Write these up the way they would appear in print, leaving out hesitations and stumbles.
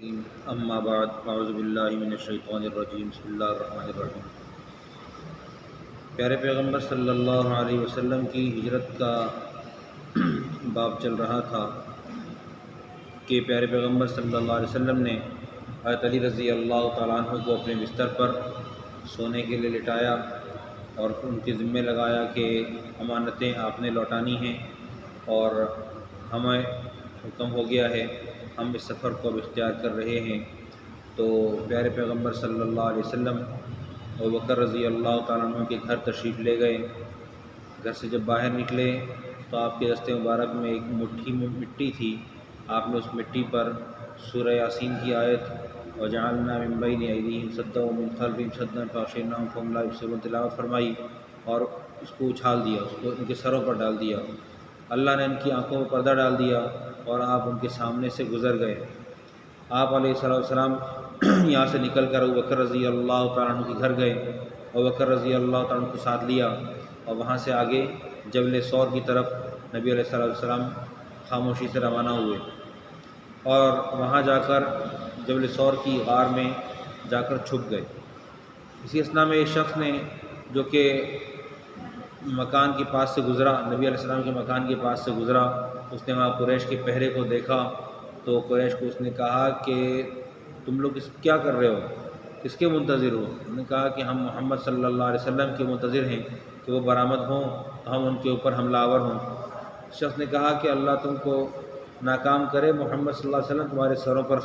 اما بعد اعوذ باللہ من الشیطان الرجیم بسم اللہ الرحمن الرحیم۔ پیارے پیغمبر صلی اللہ علیہ وسلم کی ہجرت کا باب چل رہا تھا کہ پیارے پیغمبر صلی اللہ علیہ وسلم نے حضرت علی رضی اللہ تعالیٰ عنہ کو اپنے بستر پر سونے کے لیے لٹایا اور ان کے ذمے لگایا کہ امانتیں آپ نے لوٹانی ہیں اور ہمیں حکم ہو گیا ہے، ہم اس سفر کو اب اختیار کر رہے ہیں۔ تو پیارے پیغمبر صلی اللہ علیہ وسلم ابوبکر رضی اللہ تعالیٰ عنہ کے گھر تشریف لے گئے۔ گھر سے جب باہر نکلے تو آپ کے دست مبارک میں ایک مٹھی میں مٹی تھی۔ آپ نے اس مٹی پر سورہ یاسین کی آیت وَجَعَلْنَا مِن بَيْنِ أَيْدِيهِمْ سَدًّا وَمِن خَلْفِهِمْ سَدًّا فَأَغْشَيْنَاهُمْ فَهُمْ لَا يُبْصِرُونَ تلاوت فرمائی اور اس کو اچھال دیا، اس کو ان کے سروں پر ڈال دیا۔ اللہ نے ان کی آنکھوں میں پردہ ڈال دیا اور آپ ان کے سامنے سے گزر گئے۔ آپ علیہ السلام یہاں سے نکل کر ابوبکر رضی اللہ تعالیٰ عنہ کے گھر گئے۔ ابوبکر رضی اللہ تعالیٰ عنہ کو ساتھ لیا اور وہاں سے آگے جبل ثور کی طرف نبی علیہ السلام خاموشی سے روانہ ہوئے اور وہاں جا کر جبل ثور کی غار میں جا کر چھپ گئے۔ اسی اثناء میں ایک شخص نے جو کہ مکان کے پاس سے گزرا، نبی علیہ السلام کے مکان کے پاس سے گزرا، اس نے وہاں قریش کے پہرے کو دیکھا تو قریش کو اس نے کہا کہ تم لوگ کیا کر رہے ہو، کس کے منتظر ہو؟ انہوں نے کہا کہ ہم محمد صلی اللہ علیہ وسلم کے منتظر ہیں کہ وہ برآمد ہوں تو ہم ان کے اوپر حملہ آور ہوں۔ شخص نے کہا کہ اللہ تم کو ناکام کرے، محمد صلی اللہ علیہ وسلم تمہارے سروں پر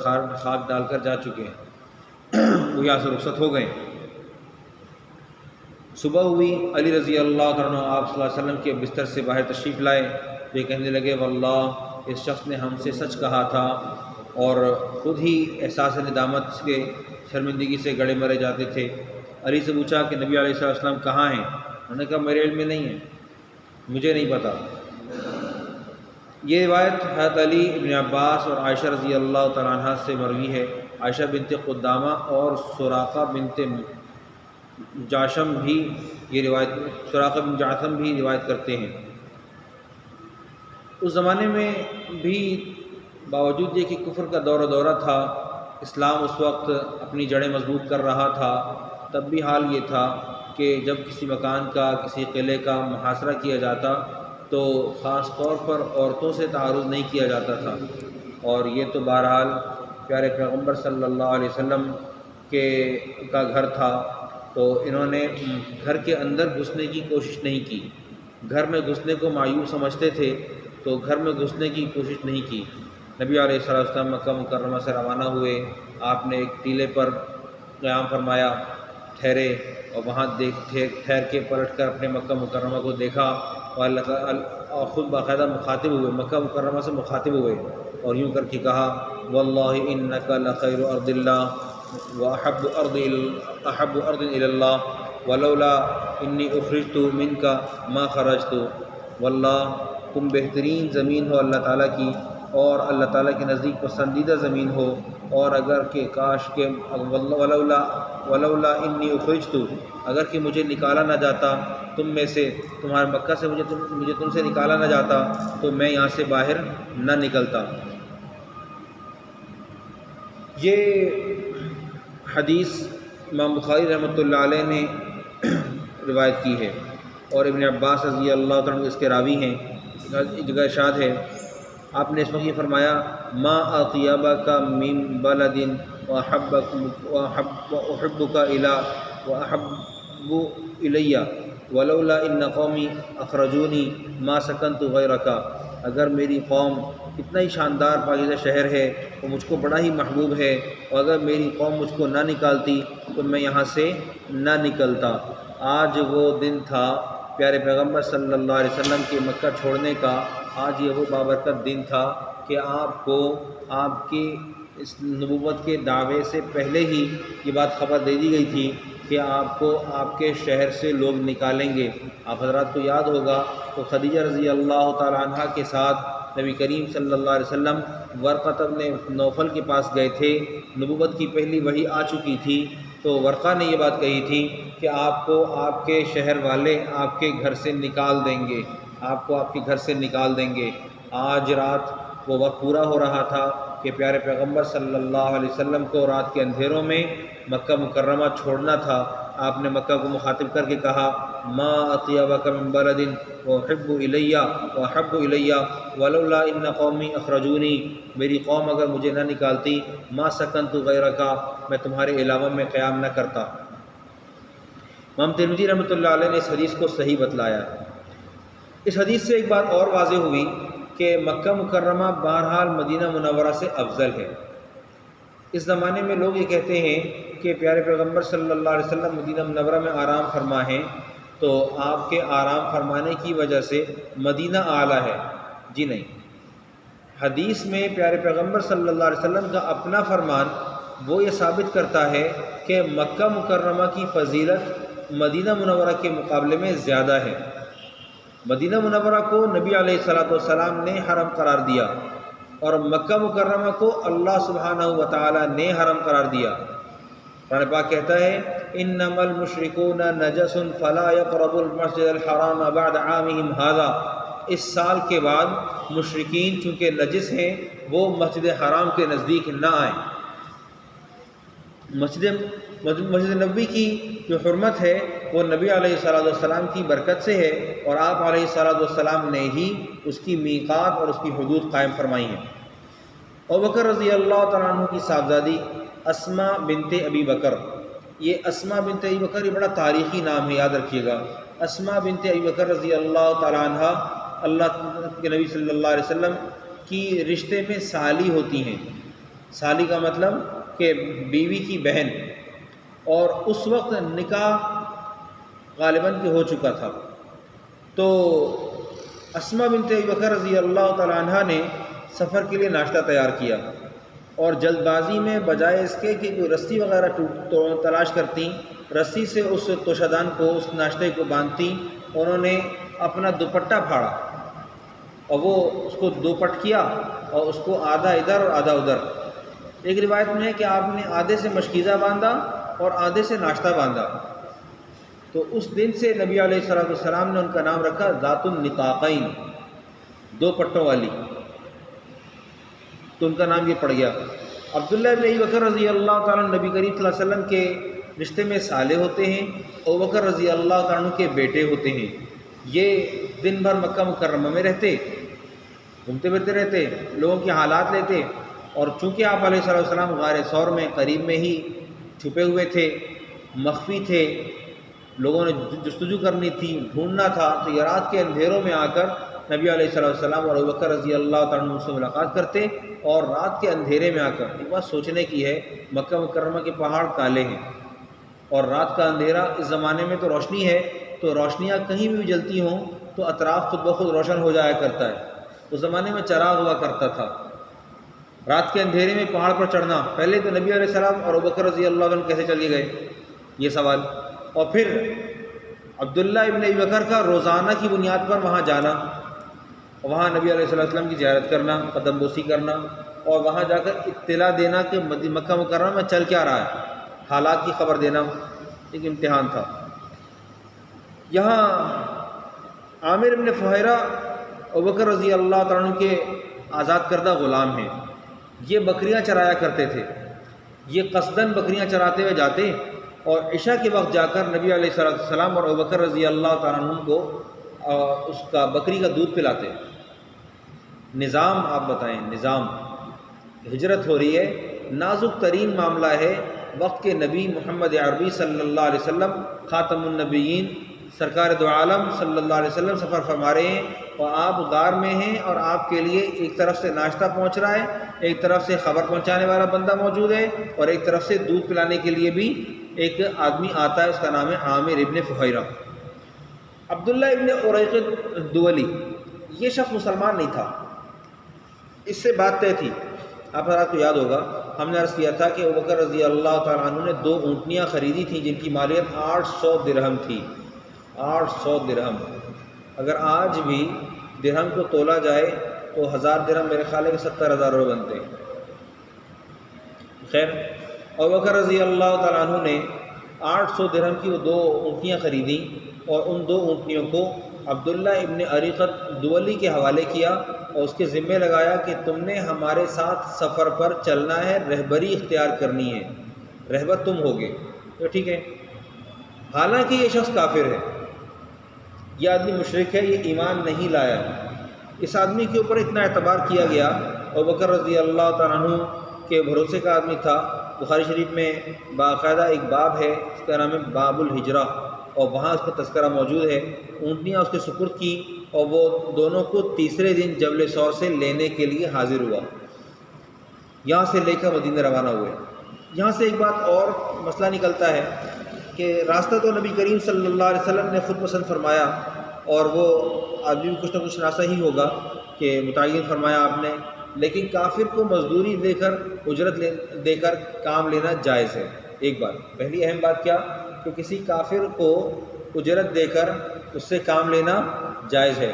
خاک ڈال کر جا چکے ہیں۔ وہ یہاں سے رخصت ہو گئے۔ صبح ہوئی، علی رضی اللہ عنہ آپ صلی اللہ علیہ وسلم کے بستر سے باہر تشریف لائے تو یہ کہنے لگے واللہ اس شخص نے ہم سے سچ کہا تھا، اور خود ہی احساس ندامت کے شرمندگی سے گڑے مرے جاتے تھے۔ علی سے پوچھا کہ نبی علیہ السلام کہاں ہیں؟ انہوں نے کہا میرے علم میں نہیں ہے، مجھے نہیں پتہ۔ یہ روایت حضرت علی ابن عباس اور عائشہ رضی اللہ تعالیٰ عنہ سے مروی ہے۔ عائشہ بنت قدامہ اور سراقہ بنت جاشم بھی یہ روایت سراقہ بن جعثم بھی روایت کرتے ہیں۔ اس زمانے میں بھی باوجود یہ کہ کفر کا دورہ تھا، اسلام اس وقت اپنی جڑیں مضبوط کر رہا تھا، تب بھی حال یہ تھا کہ جب کسی مکان کا، کسی قلعے کا محاصرہ کیا جاتا تو خاص طور پر عورتوں سے تعارض نہیں کیا جاتا تھا، اور یہ تو بہرحال پیارے پیغمبر صلی اللہ علیہ وسلم کا گھر تھا، تو انہوں نے گھر کے اندر گھسنے کی کوشش نہیں کی۔ گھر میں گھسنے کو معیوب سمجھتے تھے تو گھر میں گھسنے کی کوشش نہیں کی۔ نبی علیہ السلام مکہ مکرمہ سے روانہ ہوئے، آپ نے ایک ٹیلے پر قیام فرمایا، ٹھہرے اور وہاں ٹھہر کے پلٹ کر اپنے مکہ مکرمہ کو دیکھا اور اللہ تعالیٰ خود باقاعدہ مخاطب ہوئے، مکہ مکرمہ سے مخاطب ہوئے اور یوں کر کے کہا واللہ انک لخیر ارض اللہ واحب ارض الی اللہ ولولا انی اخرجت منک ما خرجت۔ واللہ تم بہترین زمین ہو اللہ تعالیٰ کی اور اللہ تعالیٰ کے نزدیک پسندیدہ زمین ہو، اور اگر کہ کاش کہ ولولا انی اخرجت، اگر کہ مجھے نکالا نہ جاتا تم میں سے، تمہارے مکہ سے مجھے تم سے نکالا نہ جاتا تو میں یہاں سے باہر نہ نکلتا۔ یہ حدیث امام بخاری رحمۃ اللہ علیہ نے روایت کی ہے اور ابن عباس رضی اللہ تعالیٰ عنہ اس کے راوی ہیں۔ ایک جگہ ارشاد ہے، آپ نے اس وقت یہ فرمایا ما اطیبک من بلد واحبک واحب الی ولولا ان قومی اخرجونی ما سکنت غیرک۔ اگر میری قوم کتنا ہی شاندار پاکیزہ شہر ہے، وہ مجھ کو بڑا ہی محبوب ہے، اور اگر میری قوم مجھ کو نہ نکالتی تو میں یہاں سے نہ نکلتا۔ آج وہ دن تھا پیارے پیغمبر صلی اللہ علیہ وسلم کے مکہ چھوڑنے کا، آج یہ وہ بابرکت دن تھا کہ آپ کو آپ کی اس نبوت کے دعوے سے پہلے ہی یہ بات خبر دے دی گئی تھی کہ آپ کو آپ کے شہر سے لوگ نکالیں گے۔ آپ حضرات کو یاد ہوگا تو خدیجہ رضی اللہ تعالی عنہ کے ساتھ نبی کریم صلی اللہ علیہ وسلم ورقہ بن نوفل کے پاس گئے تھے، نبوت کی پہلی وحی آ چکی تھی، تو ورقہ نے یہ بات کہی تھی کہ آپ کو آپ کے شہر والے آپ کے گھر سے نکال دیں گے، آپ کو آپ کے گھر سے نکال دیں گے۔ آج رات وہ وقت پورا ہو رہا تھا کہ پیارے پیغمبر صلی اللہ علیہ وسلم کو رات کے اندھیروں میں مکہ مکرمہ چھوڑنا تھا، آپ نے مکہ کو مخاطب کر کے کہا ما اطیبک من بلد واحب الی واحب الی ولولا ان قومی اخرجونی، میری قوم اگر مجھے نہ نکالتی ما سکنت غیرک، میں تمہارے علاوہ میں قیام نہ کرتا۔ امام ترمذی رحمۃ اللہ علیہ نے اس حدیث کو صحیح بتلایا ہے۔ اس حدیث سے ایک بات اور واضح ہوئی کہ مکہ مکرمہ بہرحال مدینہ منورہ سے افضل ہے۔ اس زمانے میں لوگ یہ کہتے ہیں کہ پیارے پیغمبر صلی اللہ علیہ وسلم مدینہ منورہ میں آرام فرما ہیں، تو آپ کے آرام فرمانے کی وجہ سے مدینہ اعلیٰ ہے۔ جی نہیں، حدیث میں پیارے پیغمبر صلی اللہ علیہ وسلم کا اپنا فرمان وہ یہ ثابت کرتا ہے کہ مکہ مکرمہ کی فضیلت مدینہ منورہ کے مقابلے میں زیادہ ہے۔ مدینہ منورہ کو نبی علیہ الصلوۃ والسلام نے حرم قرار دیا، اور مکہ مکرمہ کو اللہ سبحانہ و تعالی نے حرم قرار دیا۔ قرآن پاک کہتا ہے انما المشرکون نجس فلا يقربوا المسجد الحرام بعد عامهم هذا، اس سال کے بعد مشرکین چونکہ نجس ہیں وہ مسجد حرام کے نزدیک نہ آئیں۔ مسجد نبوی کی جو حرمت ہے وہ نبی علیہ الصلوۃ والسلام کی برکت سے ہے، اور آپ علیہ الصلوۃ والسلام نے ہی اس کی میقات اور اس کی حدود قائم فرمائی ہیں۔ ابوبکر رضی اللہ تعالیٰ عنہ کی صاحبزادی اسماء بنت ابی بکر، یہ اسماء بنت ابی بکر یہ بڑا تاریخی نام ہے، یاد رکھیے گا۔ اسماء بنت ابی بکر رضی اللہ تعالیٰ عنہ اللہ کے نبی صلی اللہ علیہ وسلم کی رشتے میں سالی ہوتی ہیں۔ سالی کا مطلب کہ بیوی کی بہن، اور اس وقت نکاح غالباً کہ ہو چکا تھا۔ تو اسماء بنت ابی بکر رضی اللہ تعالیٰ عنہ نے سفر کے لیے ناشتہ تیار کیا، اور جلد بازی میں بجائے اس کے کہ کوئی رسی وغیرہ تلاش کرتی، رسی سے اس توشدان کو، اس ناشتے کو باندھتی، انہوں نے اپنا دوپٹہ پھاڑا اور وہ اس کو دو پٹ کیا، اور اس کو آدھا ادھر اور آدھا ادھر۔ ایک روایت میں ہے کہ آپ نے آدھے سے مشکیزہ باندھا اور آدھے سے ناشتہ باندھا۔ تو اس دن سے نبی علیہ الصلوۃ والسلام نے ان کا نام رکھا ذات النطاقین، دو پٹوں والی، تو ان کا نام یہ پڑ گیا۔ عبداللہ بن ابی بکر رضی اللہ تعالیٰ نبی کریم صلی اللہ علیہ وسلم کے رشتے میں سالے ہوتے ہیں، ابوبکر رضی اللہ تعالیٰ عنہ کے بیٹے ہوتے ہیں۔ یہ دن بھر مکہ مکرمہ میں رہتے، گھومتے پھرتے رہتے، لوگوں کے حالات لیتے، اور چونکہ آپ علیہ الصلوۃ والسلام غار ثور میں قریب میں ہی چھپے ہوئے تھے، مخفی تھے، لوگوں نے جستجو کرنی تھی، ڈھونڈنا تھا، تو یہ رات کے اندھیروں میں آ کر نبی علیہ الصلوۃ والسلام اور ابوبکر رضی اللہ تعالیٰ عنہ سے ملاقات کرتے، اور رات کے اندھیرے میں آ کر، ایک بات سوچنے کی ہے، مکہ مکرمہ کے پہاڑ کالے ہیں، اور رات کا اندھیرا، اس زمانے میں تو روشنی ہے، تو روشنیاں کہیں بھی جلتی ہوں تو اطراف خود بخود روشن ہو جایا کرتا ہے۔ اس زمانے میں چراغ ہوا کرتا تھا۔ رات کے اندھیرے میں پہاڑ پر چڑھنا، پہلے تو نبی علیہ السلام اور ابوبکر رضی اللہ عنہ کیسے چلے گئے، یہ سوال، اور پھر عبداللہ ابن ابی بکر کا روزانہ کی بنیاد پر وہاں جانا، وہاں نبی علیہ السلام کی زیارت کرنا، قدم بوسی کرنا، اور وہاں جا کر اطلاع دینا کہ مکہ مکرمہ میں چل کیا رہا ہے، حالات کی خبر دینا، ایک امتحان تھا۔ یہاں عامر ابن فہیرہ ابوبکر رضی اللہ تعالیٰ عنہ کے آزاد کردہ غلام ہیں، یہ بکریاں چرایا کرتے تھے، یہ قصداً بکریاں چراتے ہوئے جاتے، اور عشاء کے وقت جا کر نبی علیہ السلام اور ابوبکر رضی اللہ تعالیٰ عنہ کو اس کا بکری کا دودھ پلاتے۔ نظام آپ بتائیں، نظام، ہجرت ہو رہی ہے، نازک ترین معاملہ ہے، وقت کے نبی محمد عربی صلی اللہ علیہ وسلم خاتم النبیین سرکار دو عالم صلی اللہ علیہ وسلم سفر فرما رہے ہیں، اور آپ غار میں ہیں، اور آپ کے لیے ایک طرف سے ناشتہ پہنچ رہا ہے، ایک طرف سے خبر پہنچانے والا بندہ موجود ہے، اور ایک طرف سے دودھ پلانے کے لیے بھی ایک آدمی آتا ہے، اس کا نام ہے عامر ابن فہیرہ۔ عبداللہ ابن اریقط دولی، یہ شخص مسلمان نہیں تھا، اس سے بات طے تھی۔ آپ حضرات کو یاد ہوگا، ہم نے عرض کیا تھا کہ ابوبکر رضی اللہ تعالیٰ عنہ نے 2 اونٹنیاں خریدی تھیں جن کی مالیت 800 درہم تھی، 800 درہم۔ اگر آج بھی درہم کو تولا جائے تو 1000 درہم میرے خیال ہے کہ 70,000 روپے بنتے ہیں۔ خیر، ابوبکر رضی اللہ تعالیٰ عنہ نے 800 درہم کی وہ 2 اونٹنیاں خریدیں، اور ان 2 اونٹنیوں کو عبداللہ ابن اریقط دولی کے حوالے کیا اور اس کے ذمے لگایا کہ تم نے ہمارے ساتھ سفر پر چلنا ہے، رہبری اختیار کرنی ہے، رہبر تم ہوگے، تو ٹھیک ہے۔ حالانکہ یہ شخص کافر ہے، یہ آدمی مشرک ہے، یہ ایمان نہیں لایا، اس آدمی کے اوپر اتنا اعتبار کیا گیا۔ ابوبکر رضی اللہ تعالیٰ عنہ کے بھروسے کا آدمی تھا۔ بخاری شریف میں باقاعدہ ایک باب ہے، اس کا نام ہے باب الہجرہ، اور وہاں اس کا تذکرہ موجود ہے۔ اونٹنیاں اس کے سپرد کی اور وہ دونوں کو تیسرے دن جبل ثور سے لینے کے لیے حاضر ہوا، یہاں سے لے کر مدینہ روانہ ہوئے۔ یہاں سے ایک بات اور مسئلہ نکلتا ہے کہ راستہ تو نبی کریم صلی اللہ علیہ وسلم نے خود پسند فرمایا، اور وہ آدمی بھی کچھ نہ کچھ ناسا ہی ہوگا کہ متعین فرمایا آپ نے، لیکن کافر کو مزدوری دے کر، اجرت دے کر کام لینا جائز ہے۔ ایک بات، پہلی اہم بات کیا کہ کسی کافر کو اجرت دے کر اس سے کام لینا جائز ہے۔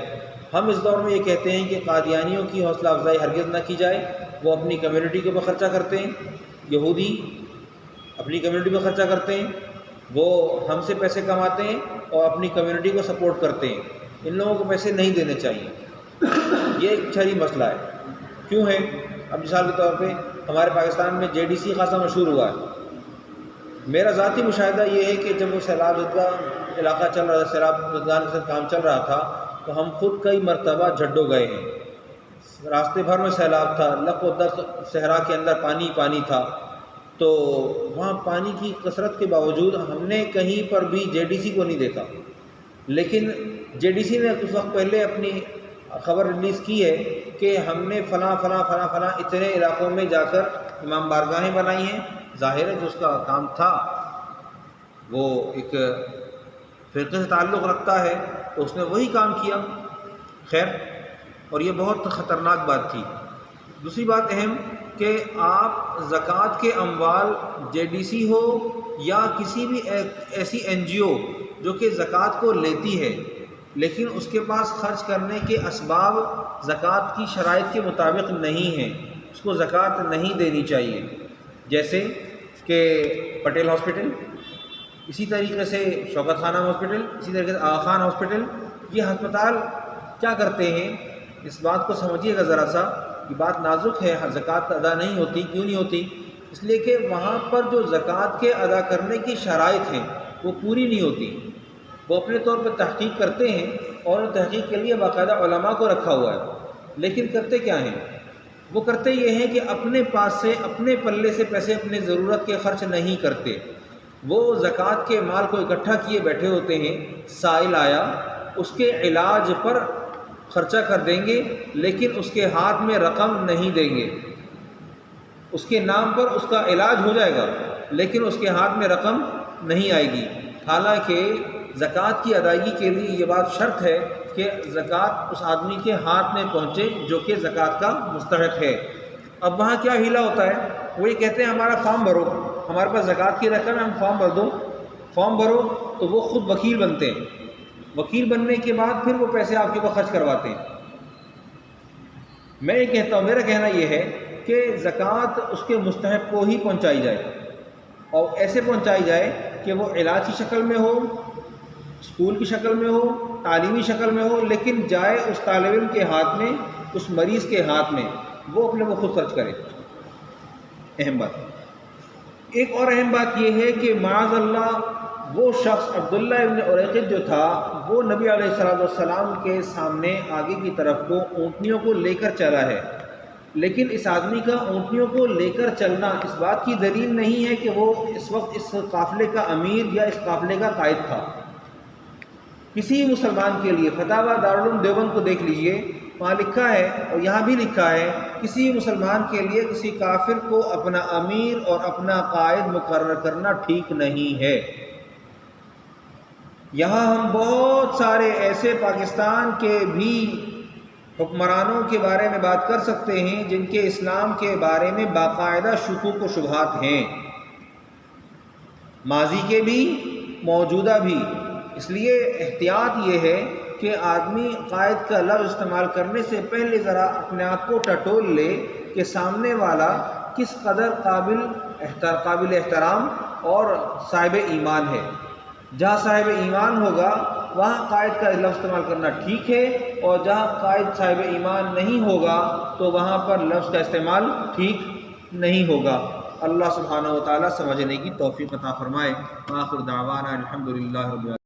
ہم اس دور میں یہ کہتے ہیں کہ قادیانیوں کی حوصلہ افزائی ہرگز نہ کی جائے، وہ اپنی کمیونٹی کے اوپر خرچہ کرتے ہیں، یہودی اپنی کمیونٹی پہ خرچہ کرتے ہیں، وہ ہم سے پیسے کماتے ہیں اور اپنی کمیونٹی کو سپورٹ کرتے ہیں، ان لوگوں کو پیسے نہیں دینے چاہیے۔ یہ ایک شرعی مسئلہ ہے۔ کیوں ہے؟ اب مثال کے طور پہ ہمارے پاکستان میں جے ڈی سی خاصا مشہور ہوا ہے۔ میرا ذاتی مشاہدہ یہ ہے کہ جب وہ سیلاب زدہ علاقہ چل رہا تھا، سیلاب زدگان کے ساتھ کام چل رہا تھا، تو ہم خود کئی مرتبہ جھڈو گئے ہیں۔ راستے بھر میں سیلاب تھا، لق و دق صحرا کے اندر پانی پانی تھا، تو وہاں پانی کی کثرت کے باوجود ہم نے کہیں پر بھی جے ڈی سی کو نہیں دیکھا، لیکن جے ڈی سی نے کچھ وقت پہلے اپنی خبر ریلیز کی ہے کہ ہم نے فلاں فلاں فلاں فلاں اتنے علاقوں میں جا کر امام بارگاہیں بنائی ہیں۔ ظاہر ہے جو اس کا کام تھا وہ ایک فرقے سے تعلق رکھتا ہے، تو اس نے وہی کام کیا، خیر، اور یہ بہت خطرناک بات تھی۔ دوسری بات اہم کہ آپ زکوٰۃ کے اموال جے ڈی سی ہو یا کسی بھی ایسی این جی او جو کہ زکوٰۃ کو لیتی ہے لیکن اس کے پاس خرچ کرنے کے اسباب زکوٰۃ کی شرائط کے مطابق نہیں ہیں، اس کو زکوٰۃ نہیں دینی چاہیے۔ جیسے کہ پٹیل ہاسپٹل، اسی طریقے سے شوکت خانہ ہاسپٹل، اسی طریقے سے آغا خان ہاسپٹل، یہ ہسپتال کیا کرتے ہیں؟ اس بات کو سمجھیے گا ذرا سا، یہ بات نازک ہے، زکوٰۃ ادا نہیں ہوتی۔ کیوں نہیں ہوتی؟ اس لیے کہ وہاں پر جو زکوٰۃ کے ادا کرنے کی شرائط ہیں وہ پوری نہیں ہوتی۔ وہ اپنے طور پر تحقیق کرتے ہیں اور تحقیق کے لیے باقاعدہ علماء کو رکھا ہوا ہے، لیکن کرتے کیا ہیں؟ وہ کرتے یہ ہیں کہ اپنے پاس سے، اپنے پلے سے پیسے اپنے ضرورت کے خرچ نہیں کرتے، وہ زکوٰۃ کے مال کو اکٹھا کیے بیٹھے ہوتے ہیں، سائل آیا اس کے علاج پر خرچہ کر دیں گے، لیکن اس کے ہاتھ میں رقم نہیں دیں گے۔ اس کے نام پر اس کا علاج ہو جائے گا لیکن اس کے ہاتھ میں رقم نہیں آئے گی، حالانکہ زکوٰۃ کی ادائیگی کے لیے یہ بات شرط ہے کہ زکوٰۃ اس آدمی کے ہاتھ میں پہنچے جو کہ زکوٰۃ کا مستحق ہے۔ اب وہاں کیا ہیلا ہوتا ہے؟ وہ یہ کہتے ہیں ہمارا فارم بھرو، ہمارے پاس زکوٰۃ کی رقم ہے، ہم فارم بھر دو، فارم بھرو، تو وہ خود وکیل بنتے ہیں، وکیل بننے کے بعد پھر وہ پیسے آپ کے اوپر خرچ کرواتے ہیں۔ میں یہ کہتا ہوں، میرا کہنا یہ ہے کہ زکوٰۃ اس کے مستحق کو ہی پہنچائی جائے، اور ایسے پہنچائی جائے کہ وہ علاج کی شکل میں ہو، اسکول کی شکل میں ہو، تعلیمی شکل میں ہو، لیکن جائے اس طالب علم کے ہاتھ میں، اس مریض کے ہاتھ میں، وہ اپنے کو خود خرچ کرے۔ اہم بات ایک اور اہم بات یہ ہے کہ معاذ اللہ وہ شخص عبداللہ ابن اریقط جو تھا وہ نبی علیہ السلام کے سامنے آگے کی طرف کو اونٹنیوں کو لے کر چلا ہے، لیکن اس آدمی کا اونٹنیوں کو لے کر چلنا اس بات کی دلیل نہیں ہے کہ وہ اس وقت اس قافلے کا امیر یا اس قافلے کا قائد تھا۔ کسی مسلمان کے لیے فتاوی دارالعلوم دیوبند کو دیکھ لیجئے، وہاں لکھا ہے اور یہاں بھی لکھا ہے، کسی مسلمان کے لیے کسی کافر کو اپنا امیر اور اپنا قائد مقرر کرنا ٹھیک نہیں ہے۔ یہاں ہم بہت سارے ایسے پاکستان کے بھی حکمرانوں کے بارے میں بات کر سکتے ہیں جن کے اسلام کے بارے میں باقاعدہ شکوک و شبہات ہیں، ماضی کے بھی موجودہ بھی۔ اس لیے احتیاط یہ ہے کہ آدمی قائد کا لفظ استعمال کرنے سے پہلے ذرا اپنے آپ کو ٹٹول لے کہ سامنے والا کس قدر قابل احترام اور صاحب ایمان ہے۔ جہاں صاحب ایمان ہوگا وہاں قائد کا لفظ استعمال کرنا ٹھیک ہے، اور جہاں قائد صاحب ایمان نہیں ہوگا تو وہاں پر لفظ کا استعمال ٹھیک نہیں ہوگا۔ اللہ سبحانہ و تعالیٰ سمجھنے کی توفیق عطا فرمائے۔ آخر دعوانا الحمدللہ رب العالمین۔